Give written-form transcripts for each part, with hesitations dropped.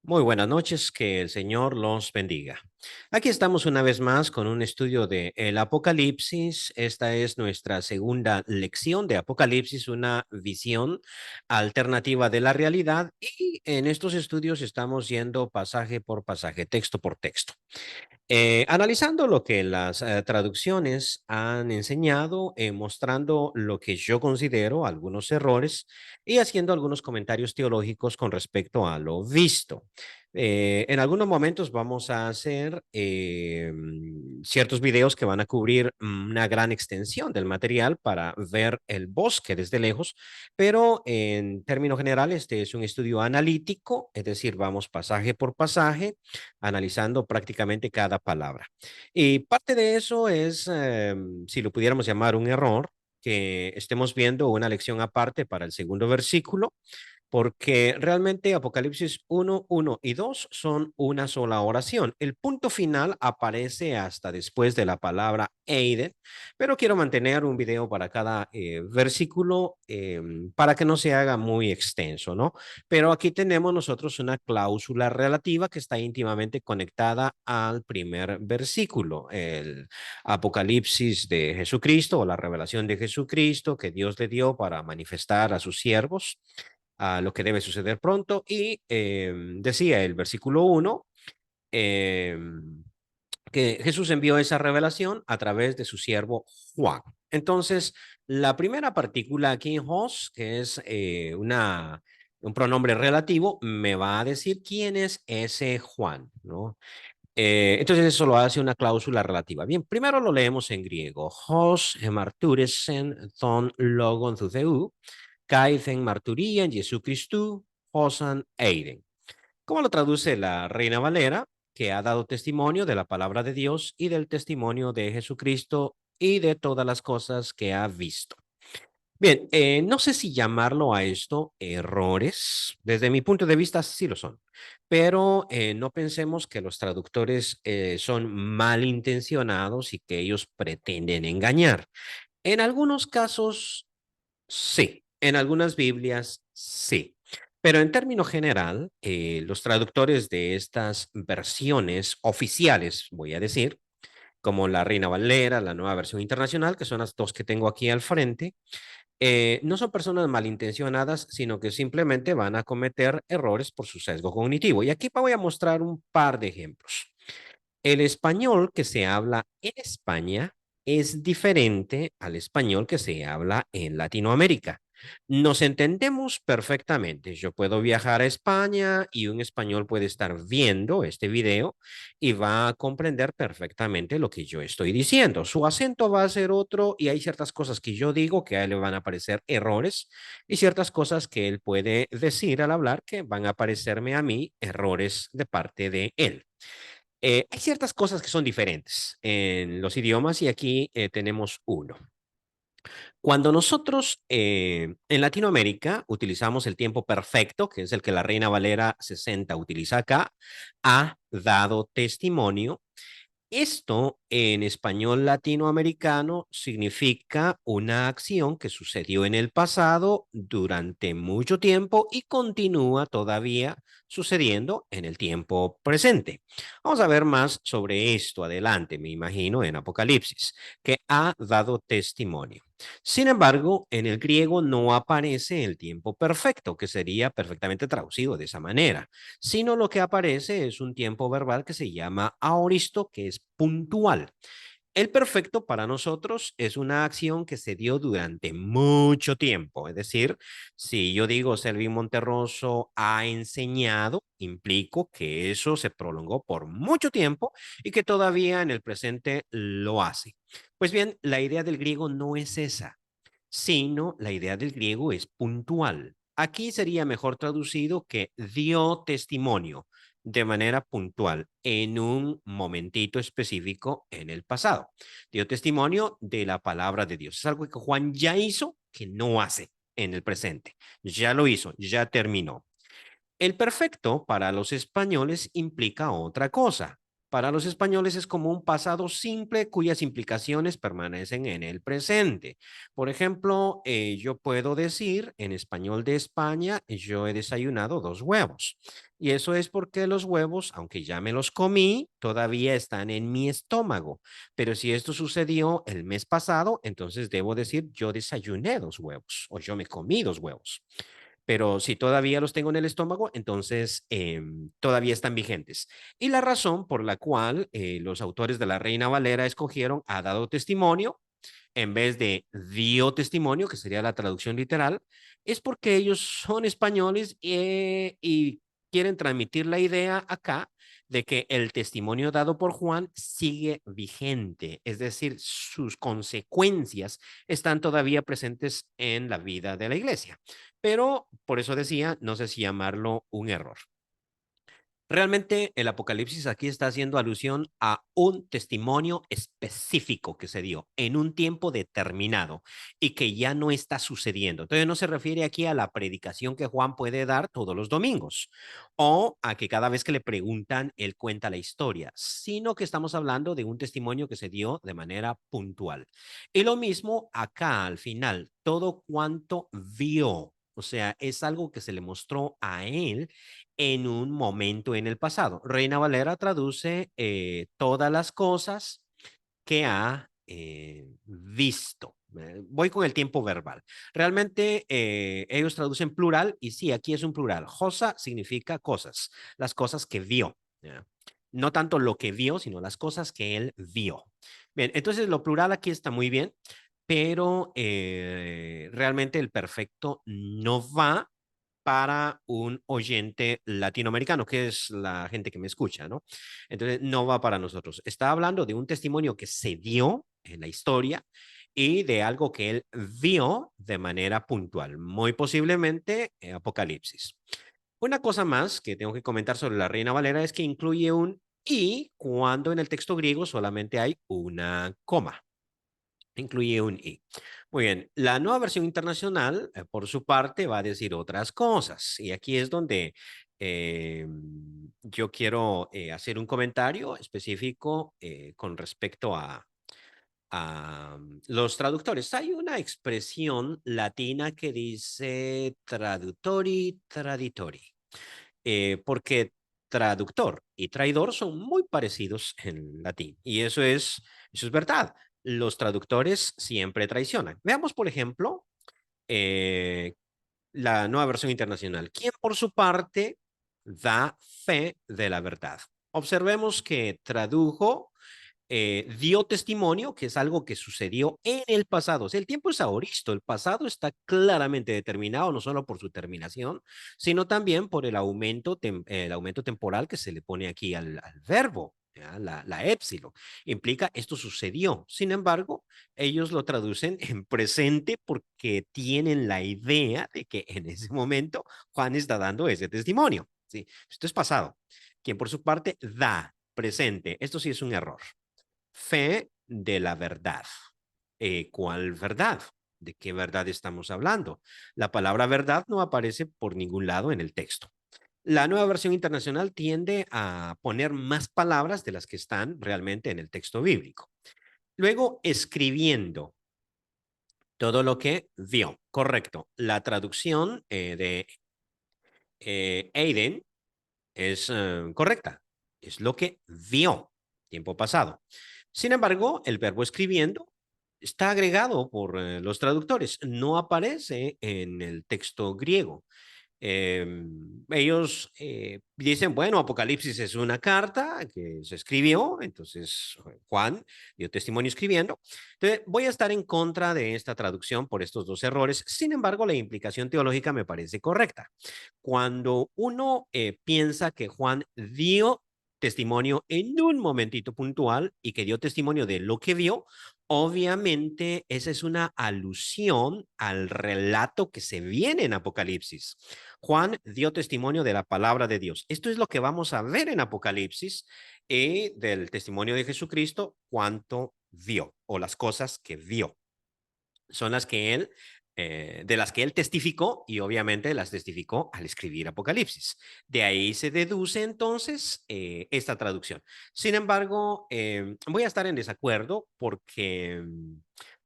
Muy buenas noches, que el Señor los bendiga. Aquí estamos una vez más con un estudio de el Apocalipsis. Esta es nuestra segunda lección de Apocalipsis, una visión alternativa de la realidad. Y en estos estudios estamos yendo pasaje por pasaje, texto por texto. Analizando lo que las traducciones han enseñado, mostrando lo que yo considero algunos errores y haciendo algunos comentarios teológicos con respecto a lo visto. En algunos momentos vamos a hacer ciertos videos que van a cubrir una gran extensión del material para ver el bosque desde lejos, pero en términos generales este es un estudio analítico, es decir, vamos pasaje por pasaje analizando prácticamente cada palabra. Y parte de eso es, si lo pudiéramos llamar un error, que estemos viendo una lección aparte para el segundo versículo, porque realmente Apocalipsis 1 y 2 son una sola oración. El punto final aparece hasta después de la palabra Eide, pero quiero mantener un video para cada versículo para que no se haga muy extenso, ¿no? Pero aquí tenemos nosotros una cláusula relativa que está íntimamente conectada al primer versículo, el Apocalipsis de Jesucristo o la revelación de Jesucristo que Dios le dio para manifestar a sus siervos a lo que debe suceder pronto. Y decía el versículo 1 eh, que Jesús envió esa revelación a través de su siervo Juan. Entonces, la primera partícula aquí, hos, que es un pronombre relativo, me va a decir quién es ese Juan, ¿no? Entonces eso lo hace una cláusula relativa. Bien, primero lo leemos en griego. Hos hemarturesen thon logon theu, kaithen marturien Jesu Christu, hosan eiden. ¿Cómo lo traduce la Reina Valera? Que ha dado testimonio de la palabra de Dios y del testimonio de Jesucristo y de todas las cosas que ha visto. Bien, no sé si llamarlo a esto errores. Desde mi punto de vista, sí lo son. Pero no pensemos que los traductores son malintencionados y que ellos pretenden engañar. En algunos casos, sí. En algunas Biblias, sí. Pero en término general, los traductores de estas versiones oficiales, voy a decir, como la Reina Valera, la nueva versión internacional, que son las dos que tengo aquí al frente, no son personas malintencionadas, sino que simplemente van a cometer errores por su sesgo cognitivo. Y aquí voy a mostrar un par de ejemplos. El español que se habla en España es diferente al español que se habla en Latinoamérica. Nos entendemos perfectamente. Yo puedo viajar a España y un español puede estar viendo este video y va a comprender perfectamente lo que yo estoy diciendo. Su acento va a ser otro y hay ciertas cosas que yo digo que a él le van a parecer errores y ciertas cosas que él puede decir al hablar que van a parecerme a mí errores de parte de él. Hay ciertas cosas que son diferentes en los idiomas y aquí tenemos uno. Cuando nosotros en Latinoamérica utilizamos el tiempo perfecto, que es el que la Reina Valera 60 utiliza acá, ha dado testimonio. Esto en español latinoamericano significa una acción que sucedió en el pasado durante mucho tiempo y continúa todavía sucediendo en el tiempo presente. Vamos a ver más sobre esto adelante, me imagino, en Apocalipsis, que ha dado testimonio. Sin embargo, en el griego no aparece el tiempo perfecto, que sería perfectamente traducido de esa manera, sino lo que aparece es un tiempo verbal que se llama aoristo, que es puntual. El perfecto para nosotros es una acción que se dio durante mucho tiempo. Es decir, si yo digo Selvin Monterroso ha enseñado, implico que eso se prolongó por mucho tiempo y que todavía en el presente lo hace. Pues bien, la idea del griego no es esa, sino la idea del griego es puntual. Aquí sería mejor traducido que dio testimonio de manera puntual en un momentito específico en el pasado. Dio testimonio de la palabra de Dios. Es algo que Juan ya hizo que no hace en el presente. Ya lo hizo, ya terminó. El perfecto para los españoles implica otra cosa. Para los españoles es como un pasado simple cuyas implicaciones permanecen en el presente. Por ejemplo, yo puedo decir en español de España, yo he desayunado 2 huevos. Y eso es porque los huevos, aunque ya me los comí, todavía están en mi estómago. Pero si esto sucedió el mes pasado, entonces debo decir yo desayuné 2 huevos o yo me comí 2 huevos. Pero si todavía los tengo en el estómago, entonces todavía están vigentes. Y la razón por la cual los autores de la Reina Valera escogieron ha dado testimonio en vez de dio testimonio, que sería la traducción literal, es porque ellos son españoles y quieren transmitir la idea acá de que el testimonio dado por Juan sigue vigente, es decir, sus consecuencias están todavía presentes en la vida de la iglesia. Pero por eso decía, no sé si llamarlo un error. Realmente el Apocalipsis aquí está haciendo alusión a un testimonio específico que se dio en un tiempo determinado y que ya no está sucediendo. Entonces no se refiere aquí a la predicación que Juan puede dar todos los domingos o a que cada vez que le preguntan él cuenta la historia, sino que estamos hablando de un testimonio que se dio de manera puntual. Y lo mismo acá al final, todo cuanto vio. O sea, es algo que se le mostró a él en un momento en el pasado. Reina Valera traduce todas las cosas que ha visto. Voy con el tiempo verbal. Realmente ellos traducen plural y sí, aquí es un plural. Josa significa cosas, las cosas que vio. ¿Ya? No tanto lo que vio, sino las cosas que él vio. Bien, entonces lo plural aquí está muy bien, pero realmente el perfecto no va para un oyente latinoamericano, que es la gente que me escucha, ¿no? Entonces, no va para nosotros. Está hablando de un testimonio que se dio en la historia y de algo que él vio de manera puntual, muy posiblemente Apocalipsis. Una cosa más que tengo que comentar sobre la Reina Valera es que incluye un y cuando en el texto griego solamente hay una coma. Incluye un i. Muy bien, la nueva versión internacional, por su parte, va a decir otras cosas. Y aquí es donde yo quiero hacer un comentario específico con respecto a los traductores. Hay una expresión latina que dice traductori, traditori, porque traductor y traidor son muy parecidos en latín. Y eso es verdad. Los traductores siempre traicionan. Veamos, por ejemplo, eh, la nueva versión internacional, quien por su parte da fe de la verdad. Observemos que tradujo dio testimonio, que es algo que sucedió en el pasado. O sea, el tiempo es aoristo, el pasado está claramente determinado, no solo por su terminación, sino también por el aumento temporal que se le pone aquí al verbo. ¿Ya? La épsilon implica esto sucedió. Sin embargo, ellos lo traducen en presente porque tienen la idea de que en ese momento Juan está dando ese testimonio. ¿Sí? Esto es pasado. Quien por su parte da presente. Esto sí es un error. Fe de la verdad. ¿Cuál verdad? ¿De qué verdad estamos hablando? La palabra verdad no aparece por ningún lado en el texto. La nueva versión internacional tiende a poner más palabras de las que están realmente en el texto bíblico. Luego, escribiendo todo lo que vio. Correcto. La traducción de Aiden es correcta. Es lo que vio, tiempo pasado. Sin embargo, el verbo escribiendo está agregado por los traductores, no aparece en el texto griego. Ellos dicen, bueno, Apocalipsis es una carta que se escribió, entonces Juan dio testimonio escribiendo. Entonces, voy a estar en contra de esta traducción por estos dos errores. Sin embargo, la implicación teológica me parece correcta. Cuando uno piensa que Juan dio testimonio en un momentito puntual y que dio testimonio de lo que vio, obviamente esa es una alusión al relato que se viene en Apocalipsis. Juan dio testimonio de la palabra de Dios. Esto es lo que vamos a ver en Apocalipsis y del testimonio de Jesucristo, cuánto vio o las cosas que vio. Son las que él de las que él testificó y obviamente las testificó al escribir Apocalipsis. De ahí se deduce entonces esta traducción. Sin embargo, voy a estar en desacuerdo porque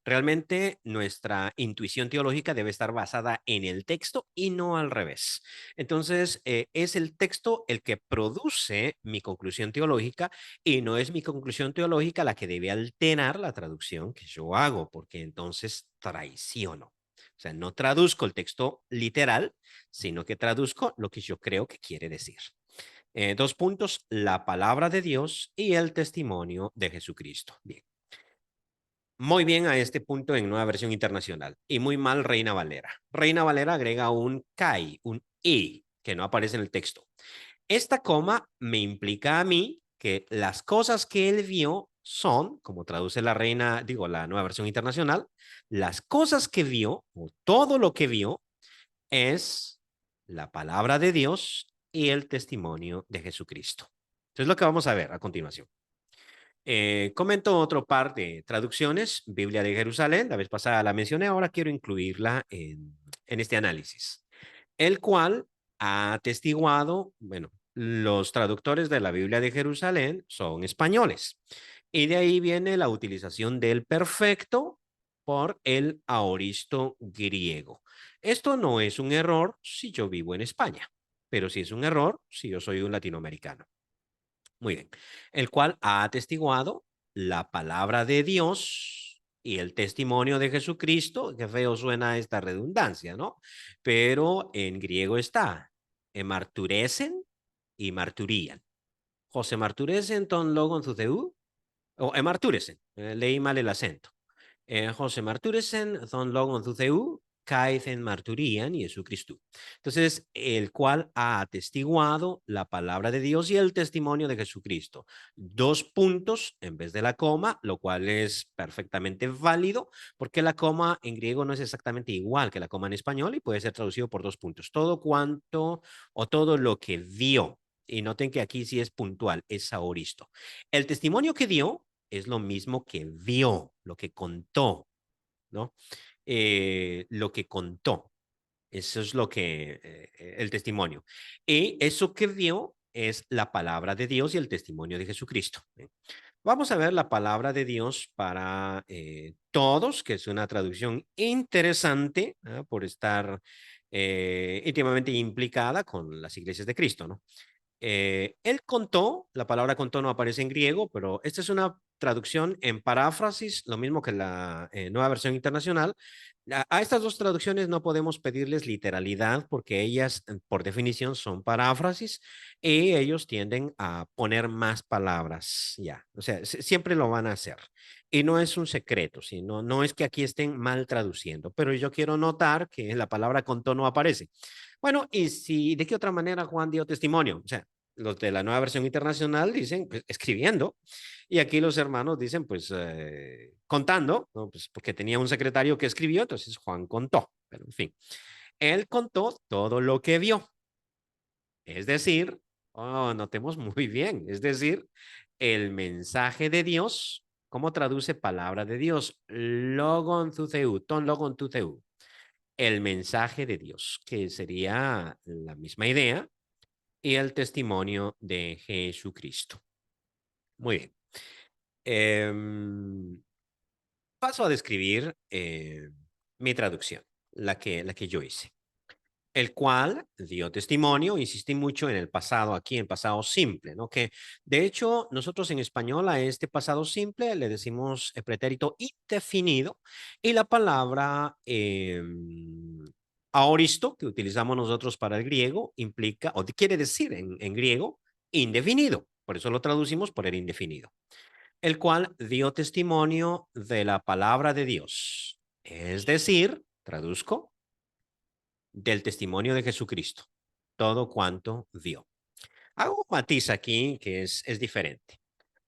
realmente nuestra intuición teológica debe estar basada en el texto y no al revés. Entonces, es el texto el que produce mi conclusión teológica y no es mi conclusión teológica la que debe alterar la traducción que yo hago, porque entonces traiciono. O sea, no traduzco el texto literal, sino que traduzco lo que yo creo que quiere decir. Dos puntos, la palabra de Dios y el testimonio de Jesucristo. Bien. Muy bien a este punto en Nueva Versión Internacional y muy mal Reina Valera. Reina Valera agrega un kai, un i, que no aparece en el texto. Esta coma me implica a mí que las cosas que él vio son, como traduce la reina, digo, la Nueva Versión Internacional, las cosas que vio o todo lo que vio es la palabra de Dios y el testimonio de Jesucristo. Entonces, lo que vamos a ver a continuación. Comento otro par de traducciones, Biblia de Jerusalén, la vez pasada la mencioné, ahora quiero incluirla en este análisis, el cual ha atestiguado, bueno, los traductores de la Biblia de Jerusalén son españoles, y de ahí viene la utilización del perfecto por el aoristo griego. Esto no es un error si yo vivo en España, pero sí es un error si yo soy un latinoamericano. Muy bien. El cual ha atestiguado la palabra de Dios y el testimonio de Jesucristo. Qué feo suena esta redundancia, ¿no? Pero en griego está emarturesen y marturían. José marturesen ton logon theu, o emarturesen, leí mal el acento. José marturesen thon logon theu, caethen marturían y Jesucristo. Entonces, el cual ha atestiguado la palabra de Dios y el testimonio de Jesucristo. Dos puntos en vez de la coma, lo cual es perfectamente válido, porque la coma en griego no es exactamente igual que la coma en español y puede ser traducido por dos puntos. Todo cuanto o todo lo que vio. Y noten que aquí sí es puntual, es aoristo. El testimonio que dio es lo mismo que vio, lo que contó, ¿no? Lo que contó. Eso es lo que, el testimonio. Y eso que vio es la palabra de Dios y el testimonio de Jesucristo. ¿Eh? Vamos a ver la palabra de Dios para todos, que es una traducción interesante por estar íntimamente implicada con las iglesias de Cristo, ¿no? Él contó, la palabra contó no aparece en griego, pero esta es una traducción en paráfrasis, lo mismo que la nueva versión internacional. A estas dos traducciones no podemos pedirles literalidad porque ellas, por definición, son paráfrasis y ellos tienden a poner más palabras, ya. O sea, siempre lo van a hacer. Y no es un secreto, sino no es que aquí estén mal traduciendo, pero yo quiero notar que la palabra contó no aparece. Bueno, y si, ¿de qué otra manera Juan dio testimonio? O sea, los de la nueva versión internacional dicen, pues, escribiendo, y aquí los hermanos dicen, pues, contando, ¿no? Pues, porque tenía un secretario que escribió, entonces Juan contó, pero en fin, él contó todo lo que vio, es decir, oh, notemos muy bien, es decir, el mensaje de Dios, ¿cómo traduce palabra de Dios? Logon tutheu, ton logon tutheu, el mensaje de Dios, que sería la misma idea, y el testimonio de Jesucristo. Muy bien. Paso a describir mi traducción, la que yo hice, el cual dio testimonio, insistí mucho en el pasado aquí, en pasado simple, ¿no? Que de hecho nosotros en español a este pasado simple le decimos el pretérito indefinido y la palabra aoristo que utilizamos nosotros para el griego implica o quiere decir en griego indefinido, por eso lo traducimos por el indefinido, el cual dio testimonio de la palabra de Dios, es decir, traduzco, del testimonio de Jesucristo, todo cuanto dio. Hago un matiz aquí que es diferente.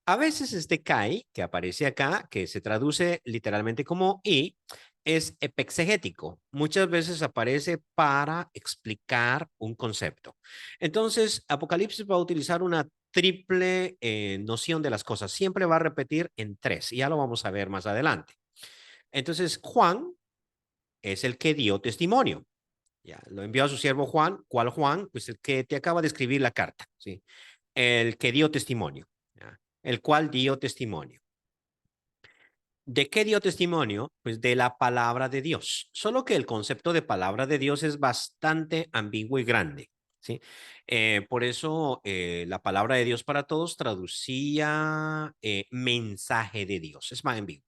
A veces este kai, que aparece acá, que se traduce literalmente como y, es epexegético. Muchas veces aparece para explicar un concepto. Entonces, Apocalipsis va a utilizar una triple noción de las cosas. Siempre va a repetir en tres, y ya lo vamos a ver más adelante. Entonces, Juan es el que dio testimonio. Ya, lo envió a su siervo Juan. ¿Cuál Juan? Pues el que te acaba de escribir la carta, ¿sí? El que dio testimonio, ¿ya? El cual dio testimonio. ¿De qué dio testimonio? Pues de la palabra de Dios. Solo que el concepto de palabra de Dios es bastante ambiguo y grande, ¿sí? Por eso la palabra de Dios para todos traducía mensaje de Dios. Es más ambiguo.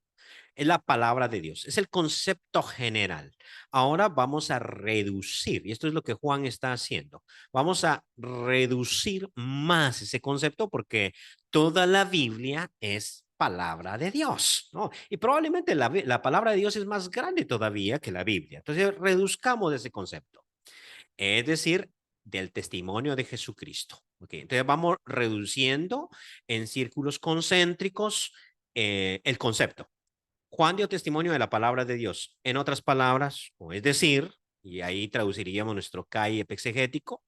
Es la palabra de Dios, es el concepto general. Ahora vamos a reducir, y esto es lo que Juan está haciendo, vamos a reducir más ese concepto porque toda la Biblia es palabra de Dios, ¿no? Y probablemente la palabra de Dios es más grande todavía que la Biblia. Entonces, reduzcamos ese concepto, es decir, del testimonio de Jesucristo. Okay, entonces vamos reduciendo en círculos concéntricos el concepto. Juan dio testimonio de la palabra de Dios. En otras palabras, o es decir, y ahí traduciríamos nuestro CAI exegético,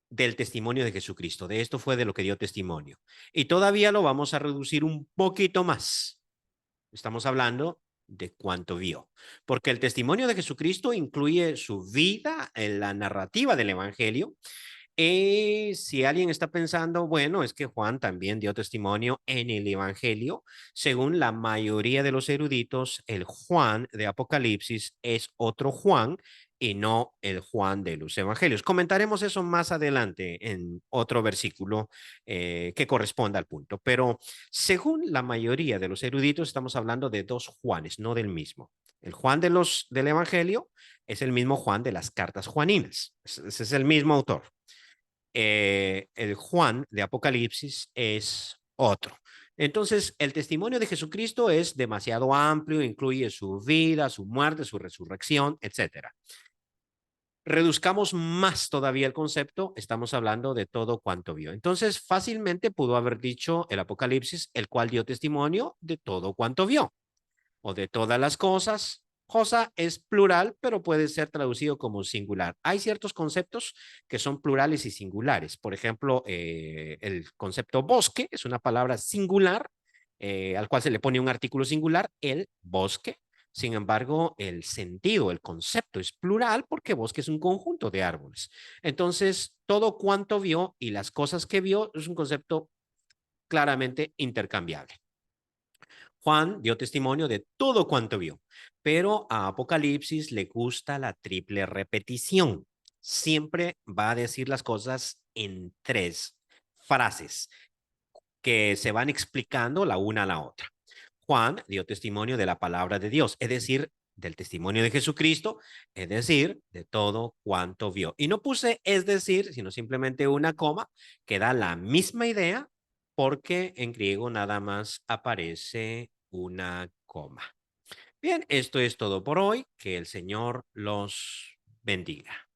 del testimonio de Jesucristo. De esto fue de lo que dio testimonio. Y todavía lo vamos a reducir un poquito más. Estamos hablando de cuánto vio. Porque el testimonio de Jesucristo incluye su vida en la narrativa del Evangelio. Si alguien está pensando, bueno, es que Juan también dio testimonio en el Evangelio, según la mayoría de los eruditos, el Juan de Apocalipsis es otro Juan y no el Juan de los Evangelios. Comentaremos eso más adelante en otro versículo que corresponda al punto, pero según la mayoría de los eruditos estamos hablando de dos Juanes, no del mismo. El Juan del Evangelio es el mismo Juan de las cartas juaninas, ese es el mismo autor. El Juan de Apocalipsis es otro. Entonces, el testimonio de Jesucristo es demasiado amplio, incluye su vida, su muerte, su resurrección, etcétera. Reduzcamos más todavía el concepto, estamos hablando de todo cuanto vio. Entonces, fácilmente pudo haber dicho el Apocalipsis, el cual dio testimonio de todo cuanto vio o de todas las cosas. Cosa es plural, pero puede ser traducido como singular. Hay ciertos conceptos que son plurales y singulares. Por ejemplo, el concepto bosque es una palabra singular al cual se le pone un artículo singular, el bosque. Sin embargo, el sentido, el concepto es plural porque bosque es un conjunto de árboles. Entonces, todo cuanto vio y las cosas que vio es un concepto claramente intercambiable. Juan dio testimonio de todo cuanto vio, pero a Apocalipsis le gusta la triple repetición. Siempre va a decir las cosas en tres frases que se van explicando la una a la otra. Juan dio testimonio de la palabra de Dios, es decir, del testimonio de Jesucristo, es decir, de todo cuanto vio. Y no puse es decir, sino simplemente una coma que da la misma idea porque en griego nada más aparece una coma. Bien, esto es todo por hoy. Que el Señor los bendiga.